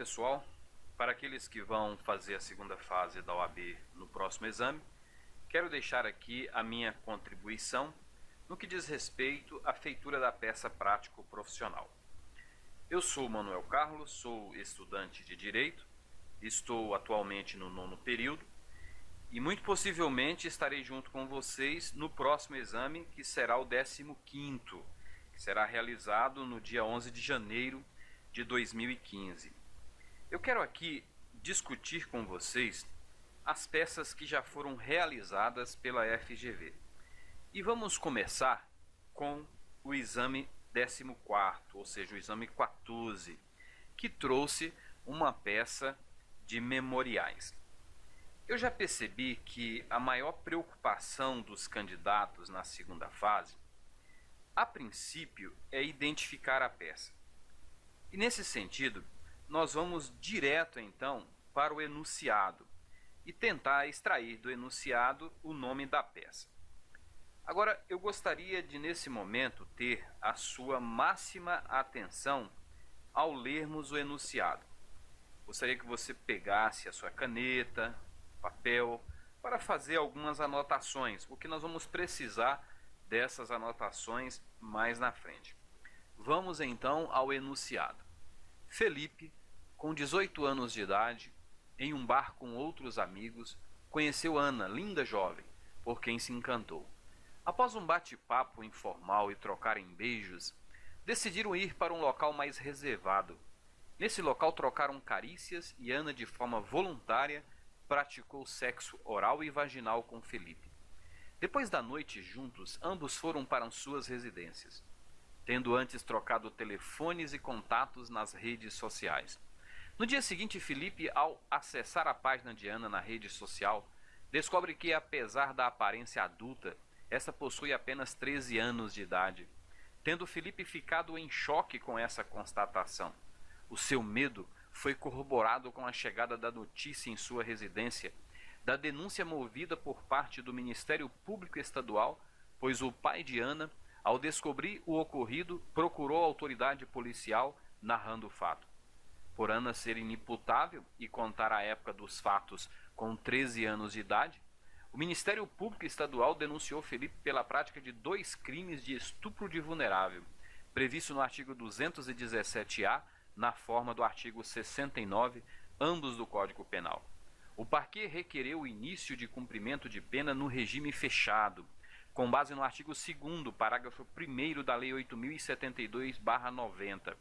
pessoal, para aqueles que vão fazer a segunda fase da OAB no próximo exame, quero deixar aqui a minha contribuição no que diz respeito à feitura da peça prático-profissional. Eu sou Manuel Carlos, sou estudante de Direito, estou atualmente no 9º período e muito possivelmente estarei junto com vocês no próximo exame, que será o 15º, que será realizado no dia 11 de janeiro de 2015. Eu quero aqui discutir com vocês as peças que já foram realizadas pela FGV. E vamos começar com o exame 14º, ou seja, o exame 14, que trouxe uma peça de memoriais. Eu já percebi que a maior preocupação dos candidatos na segunda fase, a princípio, é identificar a peça. E nesse sentido, nós vamos direto então para o enunciado e tentar extrair do enunciado o nome da peça. Agora, eu gostaria de nesse momento ter a sua máxima atenção ao lermos o enunciado. Gostaria que você pegasse a sua caneta, papel, para fazer algumas anotações, porque nós vamos precisar dessas anotações mais na frente. Vamos então ao enunciado. Felipe, com 18 anos de idade, em um bar com outros amigos, conheceu Ana, linda jovem, por quem se encantou. Após um bate-papo informal e trocarem beijos, decidiram ir para um local mais reservado. Nesse local trocaram carícias e Ana, de forma voluntária, praticou sexo oral e vaginal com Felipe. Depois da noite juntos, ambos foram para suas residências, tendo antes trocado telefones e contatos nas redes sociais. No dia seguinte, Felipe, ao acessar a página de Ana na rede social, descobre que, apesar da aparência adulta, esta possui apenas 13 anos de idade. Tendo Felipe ficado em choque com essa constatação, o seu medo foi corroborado com a chegada da notícia em sua residência, da denúncia movida por parte do Ministério Público Estadual, pois o pai de Ana, ao descobrir o ocorrido, procurou a autoridade policial narrando o fato. Por Ana ser inimputável e contar a época dos fatos com 13 anos de idade, o Ministério Público Estadual denunciou Felipe pela prática de 2 crimes de estupro de vulnerável, previsto no artigo 217-A, na forma do artigo 69, ambos do Código Penal. O parquê requereu o início de cumprimento de pena no regime fechado, com base no artigo 2º, parágrafo 1º da Lei 8.072/90,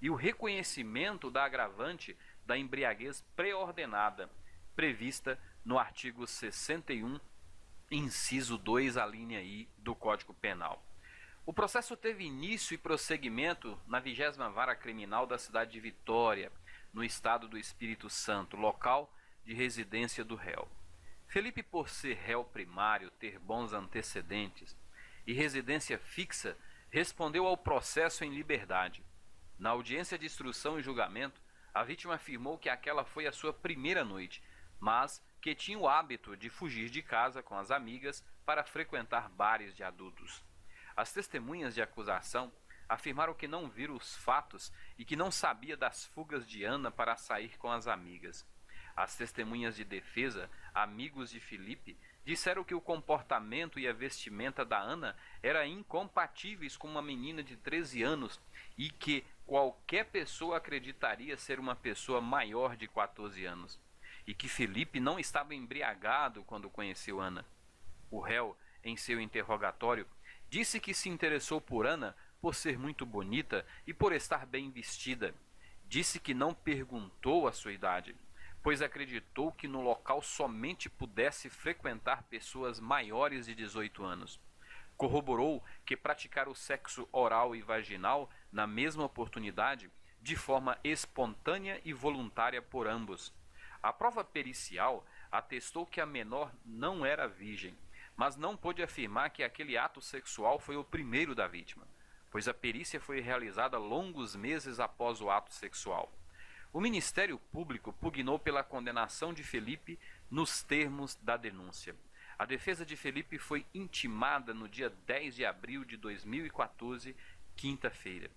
e o reconhecimento da agravante da embriaguez pré-ordenada, prevista no artigo 61, inciso 2, a linha I do Código Penal. O processo teve início e prosseguimento na 20ª Vara Criminal da cidade de Vitória, no estado do Espírito Santo, local de residência do réu. Felipe, por ser réu primário, ter bons antecedentes e residência fixa, respondeu ao processo em liberdade. Na audiência de instrução e julgamento, a vítima afirmou que aquela foi a sua primeira noite, mas que tinha o hábito de fugir de casa com as amigas para frequentar bares de adultos. As testemunhas de acusação afirmaram que não viram os fatos e que não sabia das fugas de Ana para sair com as amigas. As testemunhas de defesa, amigos de Felipe, disseram que o comportamento e a vestimenta da Ana eram incompatíveis com uma menina de 13 anos e que qualquer pessoa acreditaria ser uma pessoa maior de 14 anos, e que Felipe não estava embriagado quando conheceu Ana. O réu, em seu interrogatório, disse que se interessou por Ana por ser muito bonita e por estar bem vestida. Disse que não perguntou a sua idade, pois acreditou que no local somente pudesse frequentar pessoas maiores de 18 anos. Corroborou que praticar o sexo oral e vaginal na mesma oportunidade, de forma espontânea e voluntária por ambos. A prova pericial atestou que a menor não era virgem, mas não pôde afirmar que aquele ato sexual foi o primeiro da vítima, pois a perícia foi realizada longos meses após o ato sexual. O Ministério Público pugnou pela condenação de Felipe nos termos da denúncia. A defesa de Felipe foi intimada no dia 10 de abril de 2014, quinta-feira.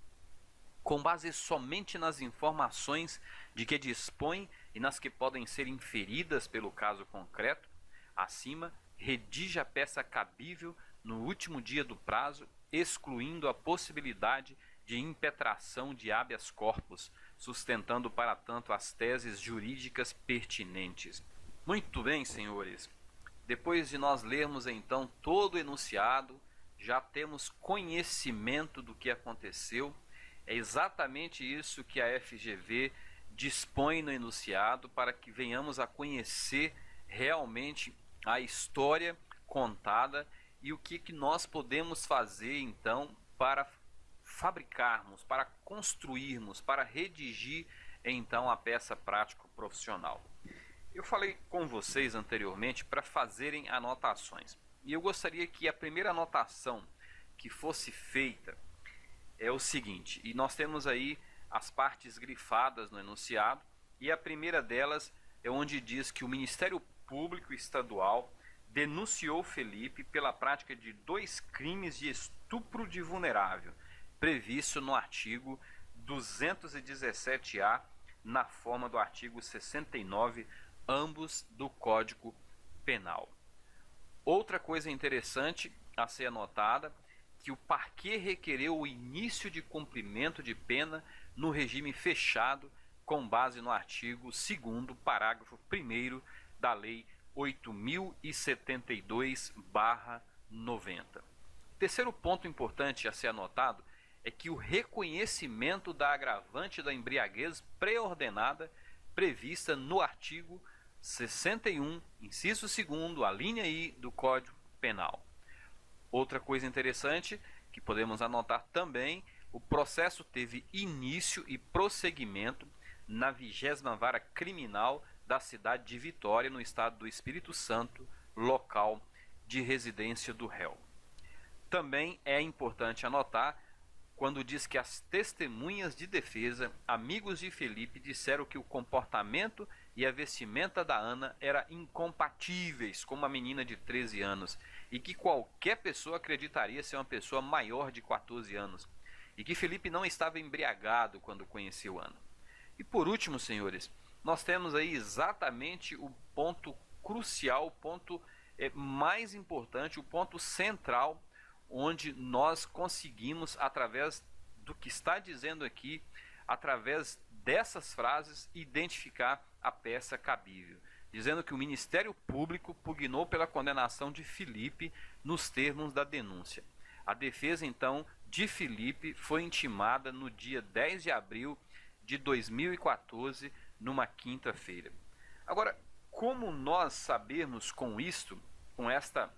com base somente nas informações de que dispõe e nas que podem ser inferidas pelo caso concreto, acima, redige a peça cabível no último dia do prazo, excluindo a possibilidade de impetração de habeas corpus, sustentando para tanto as teses jurídicas pertinentes. Muito bem, senhores. Depois de nós lermos então todo o enunciado, já temos conhecimento do que aconteceu. É exatamente isso que a FGV dispõe no enunciado, para que venhamos a conhecer realmente a história contada e o que nós podemos fazer então para fabricarmos, para construirmos, para redigir então a peça prático profissional. Eu falei com vocês anteriormente para fazerem anotações, e eu gostaria que a primeira anotação que fosse feita é o seguinte, e nós temos aí as partes grifadas no enunciado, e a primeira delas é onde diz que o Ministério Público Estadual denunciou Felipe pela prática de 2 crimes de estupro de vulnerável, previsto no artigo 217-A, na forma do artigo 69, ambos do Código Penal. Outra coisa interessante a ser anotada, que o parquê requereu o início de cumprimento de pena no regime fechado, com base no artigo 2º, parágrafo 1º da Lei 8.072/90. Terceiro ponto importante a ser anotado é que o reconhecimento da agravante da embriaguez pré-ordenada prevista no artigo 61, inciso 2º, a linha I do Código Penal. Outra coisa interessante que podemos anotar também, o processo teve início e prosseguimento na 20ª Vara Criminal da cidade de Vitória, no estado do Espírito Santo, local de residência do réu. Também é importante anotar quando diz que as testemunhas de defesa, amigos de Felipe, disseram que o comportamento e a vestimenta da Ana eram incompatíveis com uma menina de 13 anos e que qualquer pessoa acreditaria ser uma pessoa maior de 14 anos e que Felipe não estava embriagado quando conheceu Ana. E por último, senhores, nós temos aí exatamente o ponto crucial, o ponto mais importante, o ponto central, onde nós conseguimos, através do que está dizendo aqui, através dessas frases, identificar a peça cabível, dizendo que o Ministério Público pugnou pela condenação de Felipe nos termos da denúncia. A defesa, então, de Felipe foi intimada no dia 10 de abril de 2014, numa quinta-feira. Agora, como nós sabermos com isto, com esta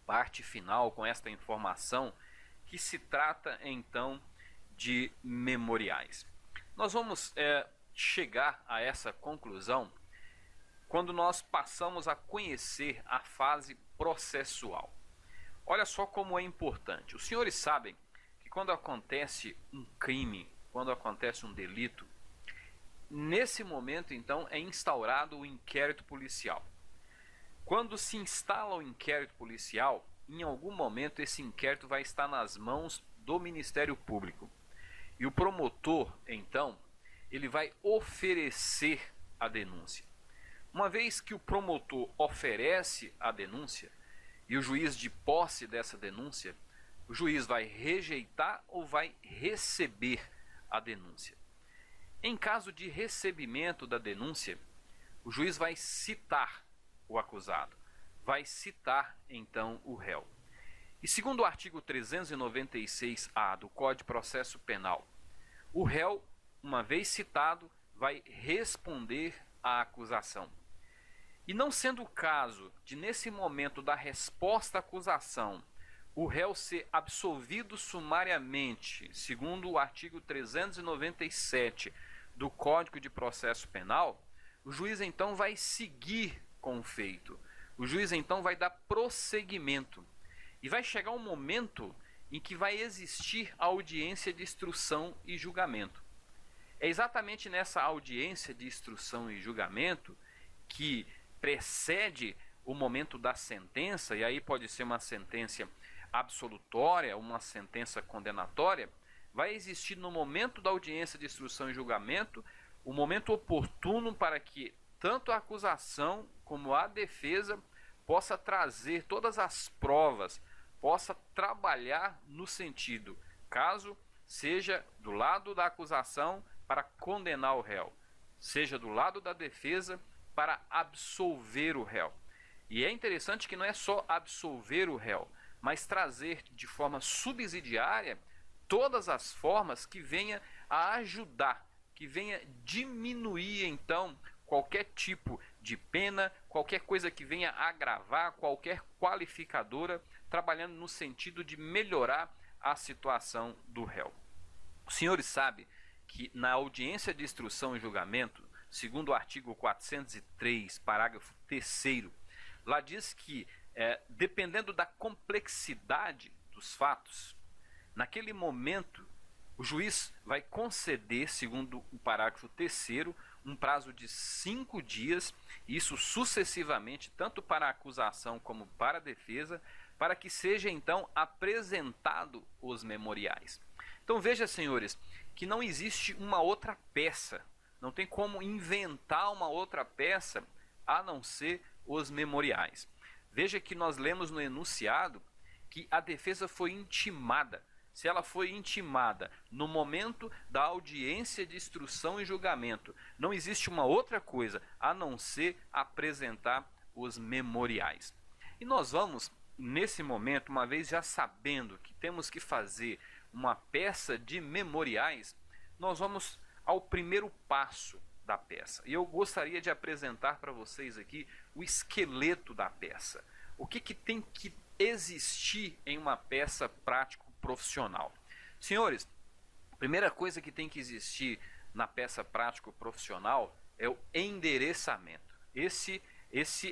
parte final, com esta informação, que se trata então de memoriais? Nós vamos chegar a essa conclusão quando nós passamos a conhecer a fase processual. Olha só como é importante. Os senhores sabem que quando acontece um crime, quando acontece um delito, nesse momento então é instaurado o inquérito policial. Quando se instala o inquérito policial, em algum momento esse inquérito vai estar nas mãos do Ministério Público. E o promotor, então, ele vai oferecer a denúncia. Uma vez que o promotor oferece a denúncia e o juiz de posse dessa denúncia, o juiz vai rejeitar ou vai receber a denúncia. Em caso de recebimento da denúncia, o juiz vai citar o acusado, vai citar então o réu. E segundo o artigo 396-A do Código de Processo Penal, o réu, uma vez citado, vai responder à acusação. E não sendo o caso de, nesse momento da resposta à acusação, o réu ser absolvido sumariamente, segundo o artigo 397 do Código de Processo Penal, o juiz então vai seguir com o feito. O juiz então vai dar prosseguimento. E vai chegar um momento em que vai existir audiência de instrução e julgamento. É exatamente nessa audiência de instrução e julgamento que precede o momento da sentença, e aí pode ser uma sentença absolutória, uma sentença condenatória, vai existir no momento da audiência de instrução e julgamento o momento oportuno para que tanto a acusação como a defesa possa trazer todas as provas, possa trabalhar no sentido, caso seja do lado da acusação para condenar o réu, seja do lado da defesa para absolver o réu. E é interessante que não é só absolver o réu, mas trazer de forma subsidiária todas as formas que venha a ajudar, que venha diminuir então qualquer tipo de pena, qualquer coisa que venha agravar, qualquer qualificadora, trabalhando no sentido de melhorar a situação do réu. Os senhores sabem que na audiência de instrução e julgamento, segundo o artigo 403, parágrafo 3º, lá diz que, dependendo da complexidade dos fatos, naquele momento, o juiz vai conceder, segundo o parágrafo 3º, um prazo de 5 dias, isso sucessivamente, tanto para a acusação como para a defesa, para que seja então apresentado os memoriais. Então veja, senhores, que não existe uma outra peça, não tem como inventar uma outra peça a não ser os memoriais. Veja que nós lemos no enunciado que a defesa foi intimada. Se ela foi intimada no momento da audiência de instrução e julgamento, não existe uma outra coisa a não ser apresentar os memoriais. E nós vamos, nesse momento, uma vez já sabendo que temos que fazer uma peça de memoriais, nós vamos ao primeiro passo da peça. E eu gostaria de apresentar para vocês aqui o esqueleto da peça. O que tem que existir em uma peça prático-profissional? Senhores, a primeira coisa que tem que existir na peça prático-profissional é o endereçamento. Esse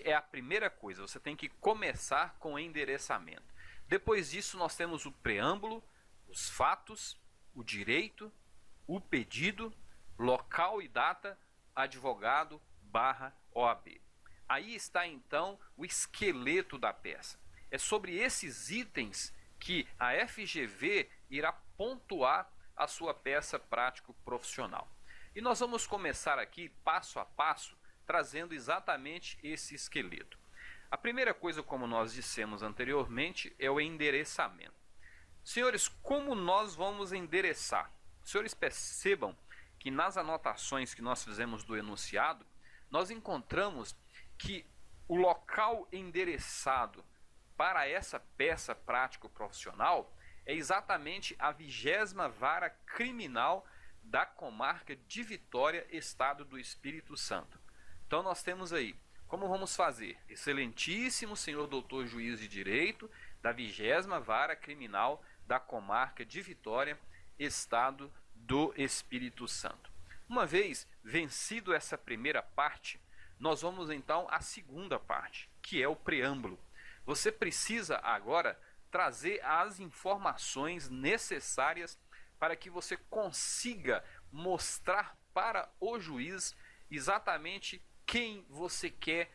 é a primeira coisa, você tem que começar com o endereçamento. Depois disso nós temos o preâmbulo, os fatos, o direito, o pedido, local e data, advogado / OAB. Aí está então o esqueleto da peça. É sobre esses itens que a FGV irá pontuar a sua peça prático-profissional. E nós vamos começar aqui, passo a passo, trazendo exatamente esse esqueleto. A primeira coisa, como nós dissemos anteriormente, é o endereçamento. Senhores, como nós vamos endereçar? Os senhores percebam que nas anotações que nós fizemos do enunciado, nós encontramos que o local endereçado para essa peça prático-profissional é exatamente a 20ª Vara Criminal da Comarca de Vitória, Estado do Espírito Santo. Então nós temos aí, como vamos fazer? Excelentíssimo senhor doutor juiz de direito da 20ª Vara Criminal da Comarca de Vitória, Estado do Espírito Santo. Uma vez vencido essa primeira parte, nós vamos então à segunda parte, que é o preâmbulo. Você precisa agora trazer as informações necessárias para que você consiga mostrar para o juiz exatamente quem você quer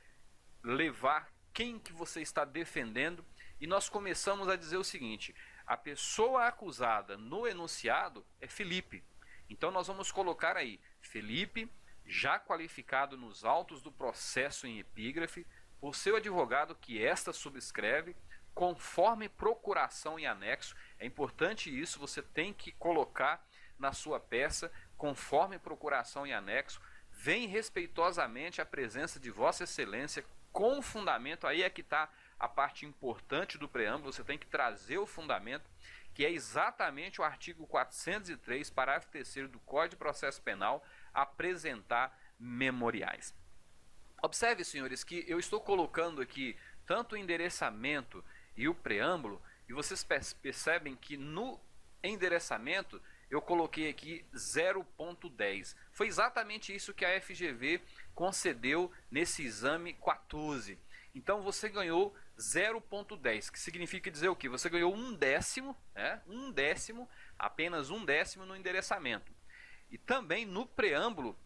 levar, quem que você está defendendo. E nós começamos a dizer o seguinte: a pessoa acusada no enunciado é Felipe. Então nós vamos colocar aí Felipe, já qualificado nos autos do processo em epígrafe, por seu advogado que esta subscreve, conforme procuração em anexo. É importante isso, você tem que colocar na sua peça, conforme procuração em anexo, vem respeitosamente a presença de Vossa Excelência, com fundamento. Aí é que está a parte importante do preâmbulo, você tem que trazer o fundamento, que é exatamente o artigo 403, parágrafo 3º do Código de Processo Penal, apresentar memoriais. Observe, senhores, que eu estou colocando aqui tanto o endereçamento e o preâmbulo, e vocês percebem que no endereçamento eu coloquei aqui 0.10. Foi exatamente isso que a FGV concedeu nesse exame 14. Então você ganhou 0.10, que significa dizer o quê? Você ganhou 1/10, apenas 1/10 no endereçamento. E também no preâmbulo,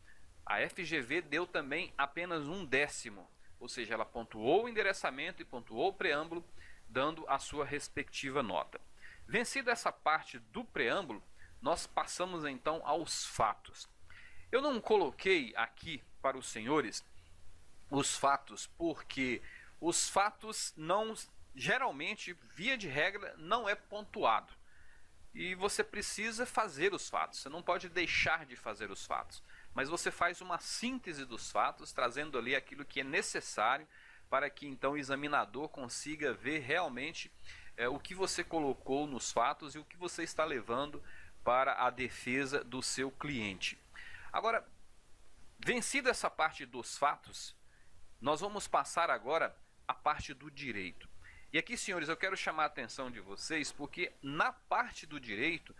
a FGV deu também apenas 1/10, ou seja, ela pontuou o endereçamento e pontuou o preâmbulo, dando a sua respectiva nota. Vencida essa parte do preâmbulo, nós passamos então aos fatos. Eu não coloquei aqui para os senhores os fatos porque os fatos não, geralmente, via de regra, não é pontuado. E você precisa fazer os fatos, você não pode deixar de fazer os fatos. Mas você faz uma síntese dos fatos, trazendo ali aquilo que é necessário para que então o examinador consiga ver realmente o que você colocou nos fatos e o que você está levando para a defesa do seu cliente. Agora, vencida essa parte dos fatos, nós vamos passar agora à parte do direito. E aqui, senhores, eu quero chamar a atenção de vocês porque na parte do direito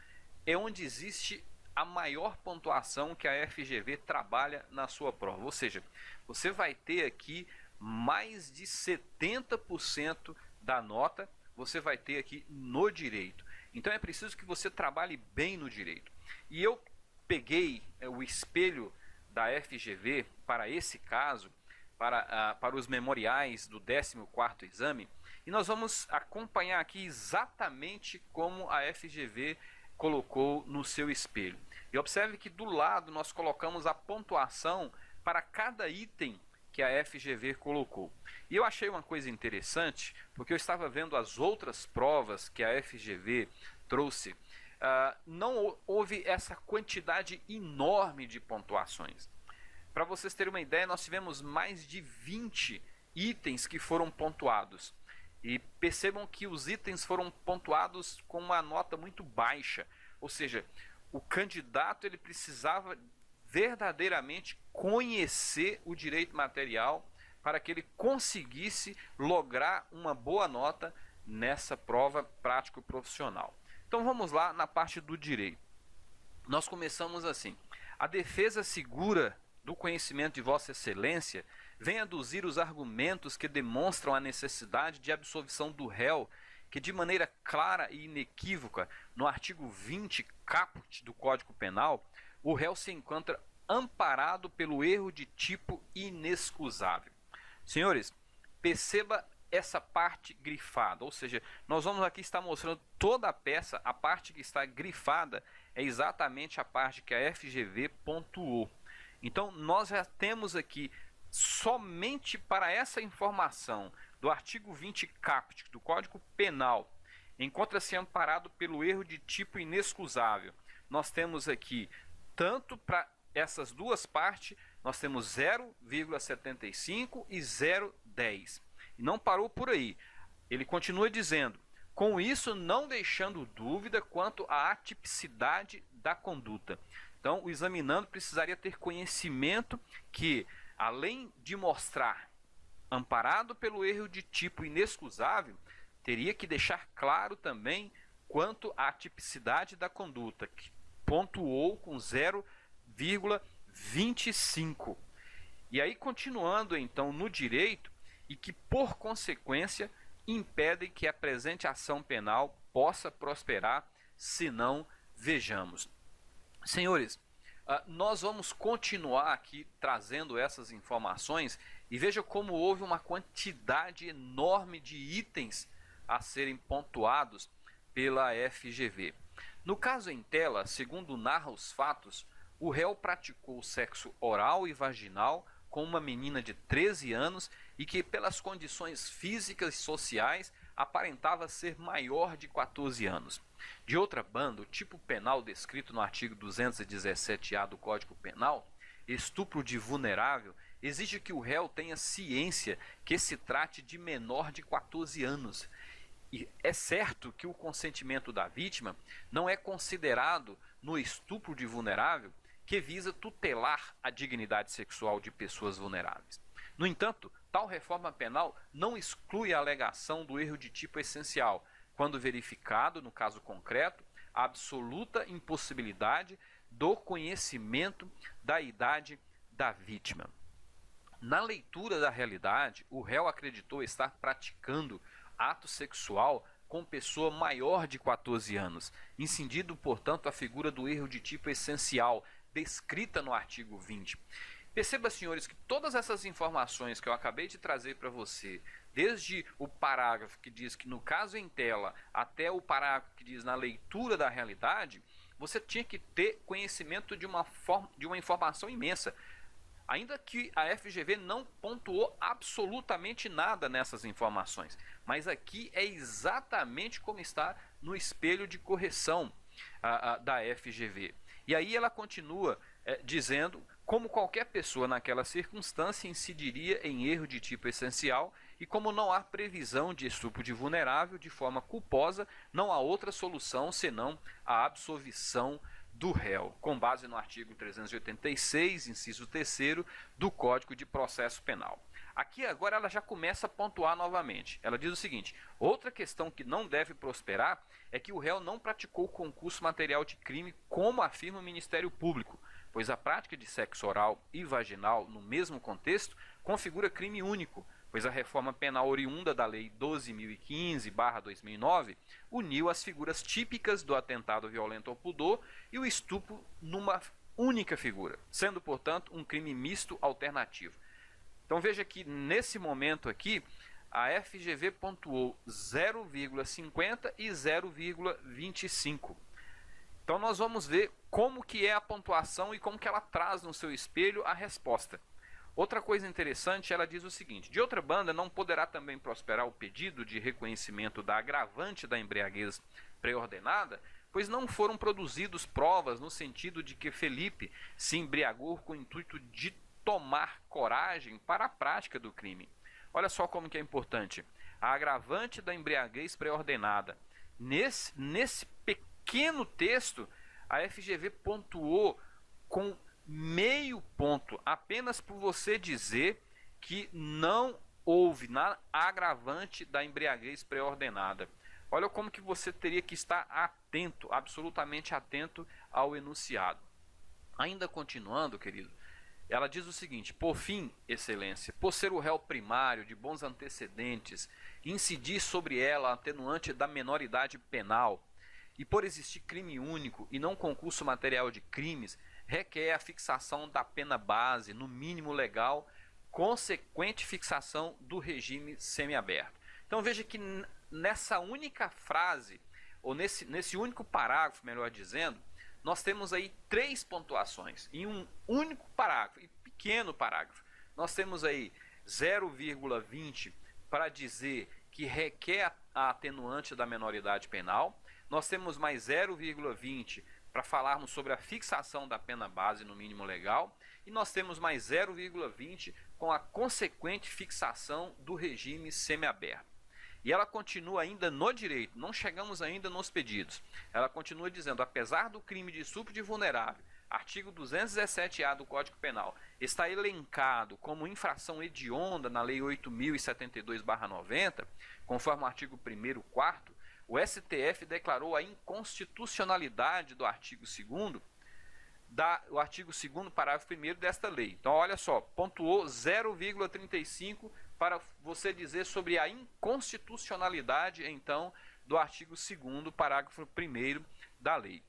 é onde existe a maior pontuação que a FGV trabalha na sua prova. Ou seja, você vai ter aqui mais de 70% da nota, você vai ter aqui no direito. Então é preciso que você trabalhe bem no direito. E eu peguei o espelho da FGV para esse caso, para os memoriais do 14º exame, e nós vamos acompanhar aqui exatamente como a FGV colocou no seu espelho. E observe que do lado nós colocamos a pontuação para cada item que a FGV colocou. E eu achei uma coisa interessante, porque eu estava vendo as outras provas que a FGV trouxe, não houve essa quantidade enorme de pontuações. Para vocês terem uma ideia, nós tivemos mais de 20 itens que foram pontuados. E percebam que os itens foram pontuados com uma nota muito baixa. Ou seja, o candidato ele precisava verdadeiramente conhecer o direito material para que ele conseguisse lograr uma boa nota nessa prova prático-profissional. Então vamos lá na parte do direito. Nós começamos assim: a defesa segura do conhecimento de Vossa Excelência vem aduzir os argumentos que demonstram a necessidade de absolvição do réu, que de maneira clara e inequívoca, no artigo 20 caput do Código Penal, o réu se encontra amparado pelo erro de tipo inexcusável. Senhores, perceba essa parte grifada, ou seja, nós vamos aqui estar mostrando toda a peça, a parte que está grifada é exatamente a parte que a FGV pontuou. Então nós já temos aqui, somente para essa informação do artigo 20 caput do Código Penal, encontra-se amparado pelo erro de tipo inexcusável. Nós temos aqui, tanto para essas duas partes, nós temos 0,75 e 0,10. E não parou por aí. Ele continua dizendo: com isso não deixando dúvida quanto à atipicidade da conduta. Então, o examinando precisaria ter conhecimento que, além de mostrar amparado pelo erro de tipo inexcusável, teria que deixar claro também quanto à tipicidade da conduta, que pontuou com 0,25. E aí, continuando então no direito, e que por consequência impedem que a presente ação penal possa prosperar, se não vejamos. Senhores, nós vamos continuar aqui trazendo essas informações e veja como houve uma quantidade enorme de itens a serem pontuados pela FGV. No caso em tela, segundo narra os fatos, o réu praticou sexo oral e vaginal com uma menina de 13 anos e que, pelas condições físicas e sociais, aparentava ser maior de 14 anos. De outra banda, o tipo penal descrito no artigo 217-A do Código Penal, estupro de vulnerável, exige que o réu tenha ciência que se trate de menor de 14 anos. E é certo que o consentimento da vítima não é considerado no estupro de vulnerável, que visa tutelar a dignidade sexual de pessoas vulneráveis. No entanto, tal reforma penal não exclui a alegação do erro de tipo essencial, quando verificado, no caso concreto, a absoluta impossibilidade do conhecimento da idade da vítima. Na leitura da realidade, o réu acreditou estar praticando ato sexual com pessoa maior de 14 anos, incidindo, portanto, a figura do erro de tipo essencial, descrita no artigo 20. Perceba, senhores, que todas essas informações que eu acabei de trazer para você, desde o parágrafo que diz que no caso em tela, até o parágrafo que diz na leitura da realidade, você tinha que ter conhecimento de uma informação imensa. Ainda que a FGV não pontuou absolutamente nada nessas informações, mas aqui é exatamente como está no espelho de correção da FGV. E aí ela continua dizendo como qualquer pessoa naquela circunstância incidiria em erro de tipo essencial e como não há previsão de estupro de vulnerável de forma culposa, não há outra solução senão a absolvição do réu, com base no artigo 386, inciso 3º do Código de Processo Penal. Aqui agora ela já começa a pontuar novamente. Ela diz o seguinte: outra questão que não deve prosperar é que o réu não praticou concurso material de crime, como afirma o Ministério Público, pois a prática de sexo oral e vaginal no mesmo contexto configura crime único, pois a reforma penal oriunda da Lei 12.015/2009 uniu as figuras típicas do atentado violento ao pudor e o estupro numa única figura, sendo, portanto, um crime misto alternativo. Então veja que nesse momento aqui, a FGV pontuou 0,50 e 0,25. Então nós vamos ver como que é a pontuação e como que ela traz no seu espelho a resposta. Outra coisa interessante, ela diz o seguinte: de outra banda, não poderá também prosperar o pedido de reconhecimento da agravante da embriaguez pré-ordenada, pois não foram produzidos provas no sentido de que Felipe se embriagou com o intuito de tomar coragem para a prática do crime. Olha só como que é importante. A agravante da embriaguez pré-ordenada. Nesse pequeno texto, a FGV pontuou com meio ponto, apenas por você dizer que não houve na agravante da embriaguez pré-ordenada. Olha como que você teria que estar atento, absolutamente atento ao enunciado. Ainda continuando, querido, ela diz o seguinte: por fim, excelência, por ser o réu primário de bons antecedentes, incidir sobre ela a atenuante da menoridade penal, e por existir crime único e não concurso material de crimes, requer a fixação da pena base no mínimo legal, consequente fixação do regime semiaberto. Então veja que nessa única frase, ou nesse único parágrafo, melhor dizendo, nós temos aí 3 pontuações em um único parágrafo, e pequeno parágrafo. Nós temos aí 0,20 para dizer que requer a atenuante da menoridade penal. Nós temos mais 0,20 para falarmos sobre a fixação da pena base no mínimo legal, e nós temos mais 0,20 com a consequente fixação do regime semiaberto. E ela continua ainda no direito, não chegamos ainda nos pedidos. Ela continua dizendo: apesar do crime de estupro de vulnerável, artigo 217-A do Código Penal, está elencado como infração hedionda na Lei 8.072/90, conforme o artigo 1º, 4º, o STF declarou a inconstitucionalidade do artigo 2º, o artigo 2º, parágrafo 1º desta lei. Então, olha só, pontuou 0,35 para você dizer sobre a inconstitucionalidade, então, do artigo 2º, parágrafo 1º da lei.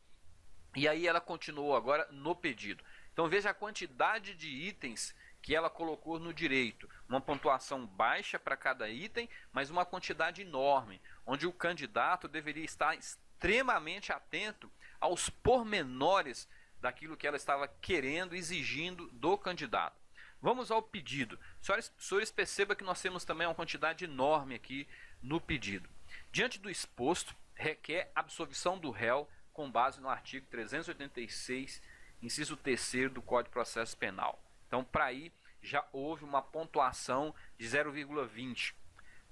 E aí ela continuou agora no pedido. Então, veja a quantidade de itens que ela colocou no direito. Uma pontuação baixa para cada item, mas uma quantidade enorme, onde o candidato deveria estar extremamente atento aos pormenores daquilo que ela estava querendo, exigindo do candidato. Vamos ao pedido. Senhores, perceba que nós temos também uma quantidade enorme aqui no pedido. Diante do exposto, requer absolvição do réu com base no artigo 386, inciso 3º do Código de Processo Penal. Então, para aí, já houve uma pontuação de 0,20.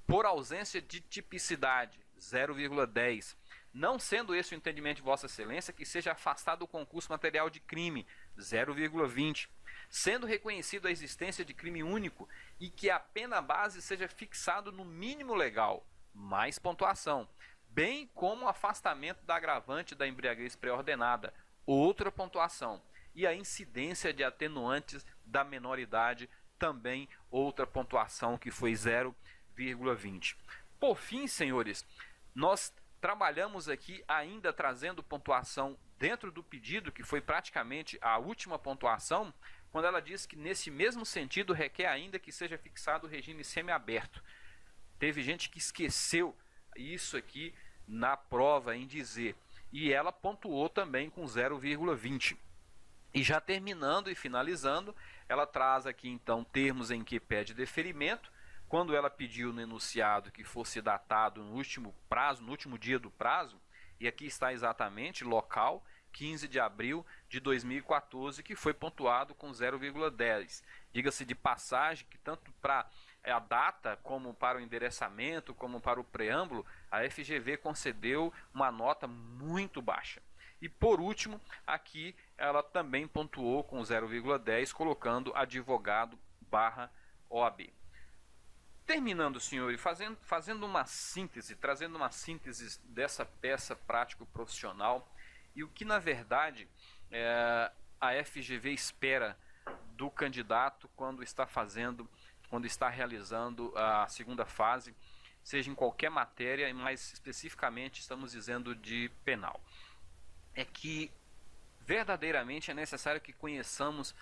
Por ausência de tipicidade, 0,10. Não sendo esse o entendimento de Vossa Excelência, que seja afastado o concurso material de crime, 0,20. Sendo reconhecido a existência de crime único e que a pena base seja fixado no mínimo legal, mais pontuação, bem como o afastamento da agravante da embriaguez pré-ordenada, outra pontuação, e a incidência de atenuantes da menoridade, também outra pontuação, que foi 0,20. Por fim, senhores, nós trabalhamos aqui ainda trazendo pontuação dentro do pedido, que foi praticamente a última pontuação, quando ela diz que nesse mesmo sentido requer ainda que seja fixado o regime semiaberto. Teve gente que esqueceu isso aqui na prova em dizer. e ela pontuou também com 0,20. E já terminando e finalizando, ela traz aqui então termos em que pede deferimento, quando ela pediu no enunciado que fosse datado no último prazo, no último dia do prazo, e aqui está exatamente local, 15 de abril de 2014, que foi pontuado com 0,10. Diga-se de passagem que tanto para a data, como para o endereçamento, como para o preâmbulo, a FGV concedeu uma nota muito baixa. E por último, aqui ela também pontuou com 0,10, colocando advogado barra OAB. Terminando, senhor, e fazendo uma síntese, trazendo uma síntese dessa peça prático-profissional e o que, na verdade, a FGV espera do candidato quando está realizando a segunda fase, seja em qualquer matéria, e mais especificamente estamos dizendo de penal. É que verdadeiramente é necessário que conheçamos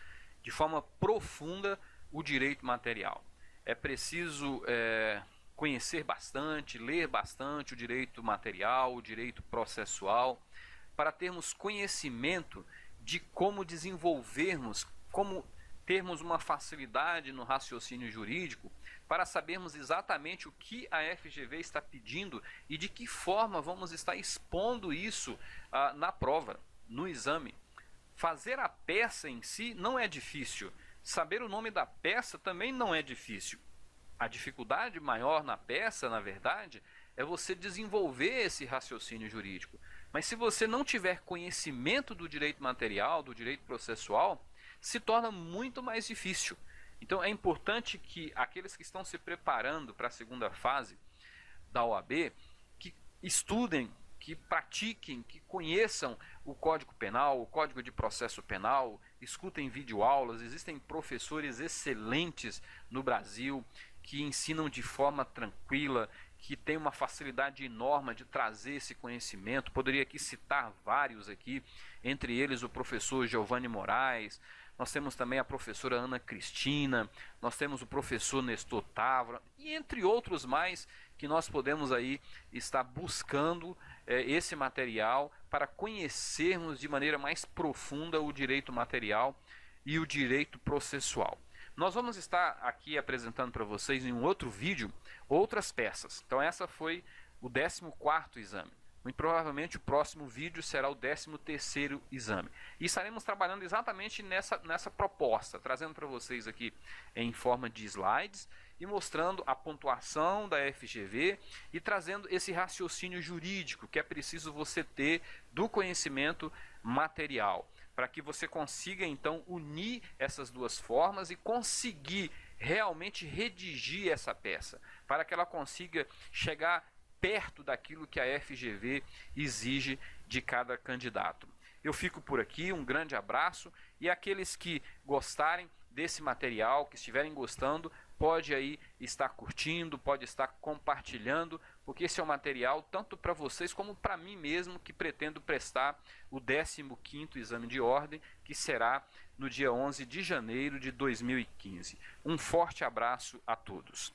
de forma profunda o direito material. É preciso conhecer bastante, ler bastante o direito material, o direito processual, para termos conhecimento de como desenvolvermos, como termos uma facilidade no raciocínio jurídico, para sabermos exatamente o que a FGV está pedindo e de que forma vamos estar expondo isso na prova, no exame. Fazer a peça em si não é difícil. Saber o nome da peça também não é difícil. A dificuldade maior na peça, na verdade, é você desenvolver esse raciocínio jurídico. Mas se você não tiver conhecimento do direito material, do direito processual, se torna muito mais difícil. Então é importante que aqueles que estão se preparando para a segunda fase da OAB, que estudem, que pratiquem, que conheçam o Código Penal, o Código de Processo Penal, escutem videoaulas. Existem professores excelentes no Brasil que ensinam de forma tranquila, que tem uma facilidade enorme de trazer esse conhecimento. Poderia aqui citar vários aqui, entre eles o professor Giovanni Moraes, nós temos também a professora Ana Cristina, nós temos o professor Nestor Távora, e entre outros mais que nós podemos aí estar buscando esse material para conhecermos de maneira mais profunda o direito material e o direito processual. Nós vamos estar aqui apresentando para vocês em um outro vídeo outras peças. Então essa foi o 14º exame. Muito provavelmente o próximo vídeo será o 13º exame. E estaremos trabalhando exatamente nessa proposta, trazendo para vocês aqui em forma de slides e mostrando a pontuação da FGV e trazendo esse raciocínio jurídico que é preciso você ter do conhecimento material, para que você consiga então unir essas duas formas e conseguir realmente redigir essa peça, para que ela consiga chegar perto daquilo que a FGV exige de cada candidato. Eu fico por aqui, um grande abraço, e aqueles que gostarem desse material, que estiverem gostando, pode aí estar curtindo, pode estar compartilhando, porque esse é um material tanto para vocês como para mim mesmo, que pretendo prestar o 15º exame de ordem, que será no dia 11 de janeiro de 2015. Um forte abraço a todos.